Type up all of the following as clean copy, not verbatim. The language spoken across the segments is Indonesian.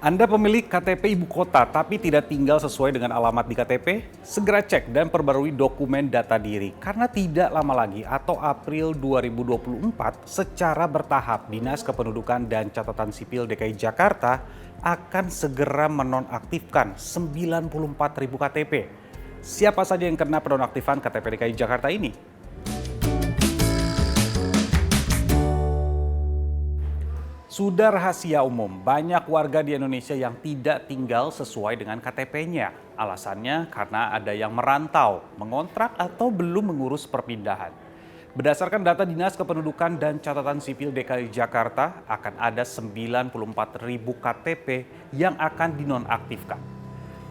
Anda pemilik KTP ibu kota tapi tidak tinggal sesuai dengan alamat di KTP? Segera cek dan perbarui dokumen data diri karena tidak lama lagi atau April 2024 secara bertahap Dinas Kependudukan dan Catatan Sipil DKI Jakarta akan segera menonaktifkan 94.000 KTP. Siapa saja yang kena penonaktifan KTP DKI Jakarta ini? Sudah rahasia umum, banyak warga di Indonesia yang tidak tinggal sesuai dengan KTP-nya. Alasannya karena ada yang merantau, mengontrak atau belum mengurus perpindahan. Berdasarkan data Dinas Kependudukan dan Catatan Sipil DKI Jakarta, akan ada 94.000 KTP yang akan dinonaktifkan.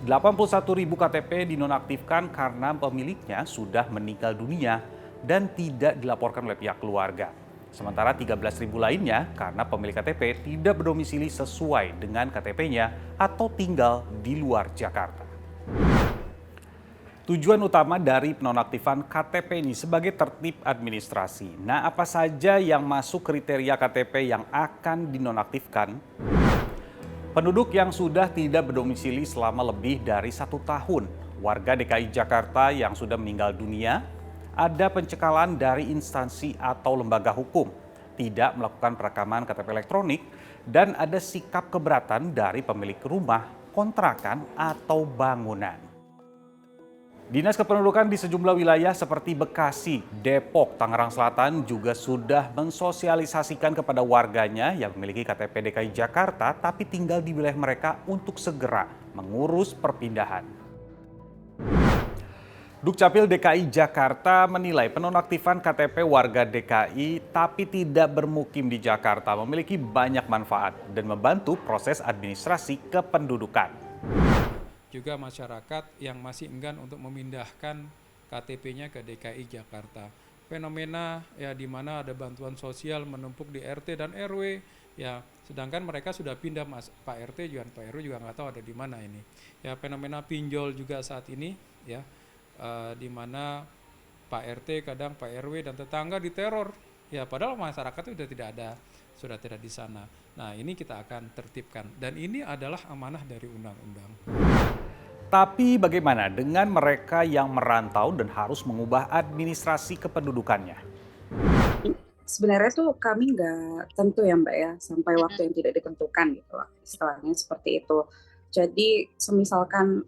81.000 KTP dinonaktifkan karena pemiliknya sudah meninggal dunia dan tidak dilaporkan oleh pihak keluarga. Sementara 13.000 lainnya karena pemilik KTP tidak berdomisili sesuai dengan KTP-nya atau tinggal di luar Jakarta. Tujuan utama dari penonaktifan KTP ini sebagai tertib administrasi. Nah, apa saja yang masuk kriteria KTP yang akan dinonaktifkan? Penduduk yang sudah tidak berdomisili selama lebih dari 1 tahun, warga DKI Jakarta yang sudah meninggal dunia, ada pencekalan dari instansi atau lembaga hukum, tidak melakukan perekaman KTP elektronik, dan ada sikap keberatan dari pemilik rumah, kontrakan, atau bangunan. Dinas Kependudukan di sejumlah wilayah seperti Bekasi, Depok, Tangerang Selatan juga sudah mensosialisasikan kepada warganya yang memiliki KTP DKI Jakarta tapi tinggal di wilayah mereka untuk segera mengurus perpindahan. Dukcapil DKI Jakarta menilai penonaktifan KTP warga DKI tapi tidak bermukim di Jakarta memiliki banyak manfaat dan membantu proses administrasi kependudukan. Juga masyarakat yang masih enggan untuk memindahkan KTP-nya ke DKI Jakarta. Fenomena ya di mana ada bantuan sosial menumpuk di RT dan RW ya, sedangkan mereka sudah pindah Pak RT juga Pak RW juga nggak tahu ada di mana ini. Ya fenomena pinjol juga saat ini ya. Di mana Pak RT kadang Pak RW dan tetangga diteror ya, padahal masyarakat itu sudah tidak di sana. Nah, ini kita akan tertibkan dan ini adalah amanah dari undang-undang. Tapi bagaimana dengan mereka yang merantau dan harus mengubah administrasi kependudukannya? Sebenarnya tuh kami nggak tentu ya Mbak ya, sampai waktu yang tidak ditentukan gitu lah, istilahnya seperti itu. Jadi semisalkan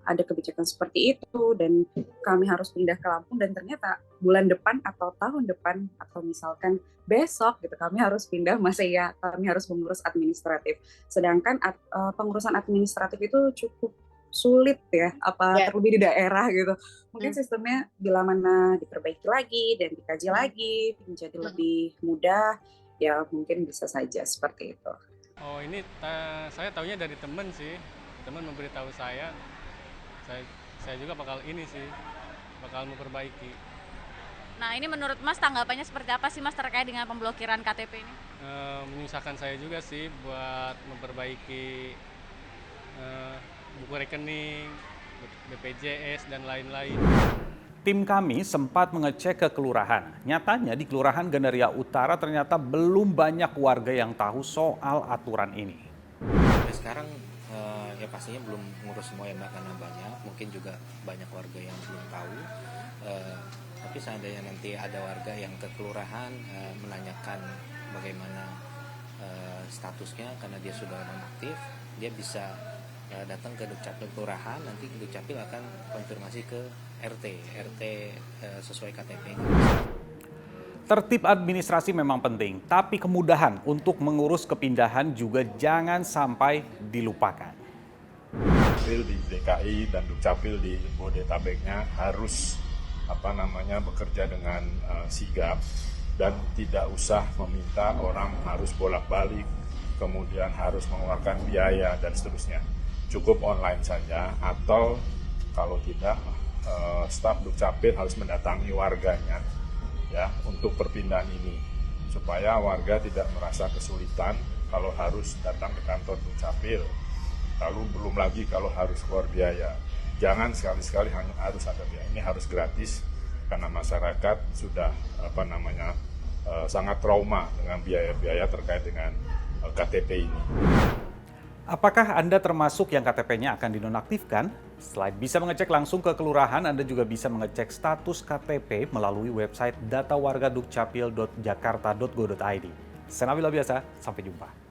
ada kebijakan seperti itu dan kami harus pindah ke Lampung dan ternyata bulan depan atau tahun depan atau misalkan besok gitu kami harus pindah, masih ya kami harus mengurus administratif. Sedangkan pengurusan administratif itu cukup sulit ya, terlebih di daerah gitu. Mungkin sistemnya bila mana diperbaiki lagi dan dikaji lagi menjadi lebih mudah, ya mungkin bisa saja seperti itu. Oh ini saya taunya dari teman sih. Teman memberitahu saya juga bakal memperbaiki. Nah ini menurut Mas tanggapannya seperti apa sih Mas terkait dengan pemblokiran KTP ini? Menyusahkan saya juga sih buat memperbaiki buku rekening, BPJS dan lain-lain. Tim kami sempat mengecek ke kelurahan. Nyatanya di Kelurahan Gandaria Utara ternyata belum banyak warga yang tahu soal aturan ini. Sekarang ya pastinya belum ngurus semua ya Mbak, karena banyak, mungkin juga banyak warga yang belum tahu, tapi seandainya nanti ada warga yang ke kelurahan menanyakan bagaimana statusnya karena dia sudah nonaktif, dia bisa datang ke Dukcapil kelurahan, nanti Dukcapil akan konfirmasi ke RT sesuai KTP. Tertib administrasi memang penting, tapi kemudahan untuk mengurus kepindahan juga jangan sampai dilupakan. Dukcapil di DKI dan Dukcapil di Bodetabeknya harus bekerja dengan sigap dan tidak usah meminta orang harus bolak-balik, kemudian harus mengeluarkan biaya dan seterusnya. Cukup online saja, atau kalau tidak staf Dukcapil harus mendatangi warganya ya untuk perpindahan ini, supaya warga tidak merasa kesulitan kalau harus datang ke kantor Dukcapil. Lalu belum lagi kalau harus keluar biaya. Jangan sekali-sekali hanya harus ada biaya. Ini harus gratis karena masyarakat sudah sangat trauma dengan biaya-biaya terkait dengan KTP ini. Apakah Anda termasuk yang KTP-nya akan dinonaktifkan? Selain bisa mengecek langsung ke kelurahan, Anda juga bisa mengecek status KTP melalui website datawarga.dukcapil.jakarta.go.id. Saya Nabila Biasa, sampai jumpa.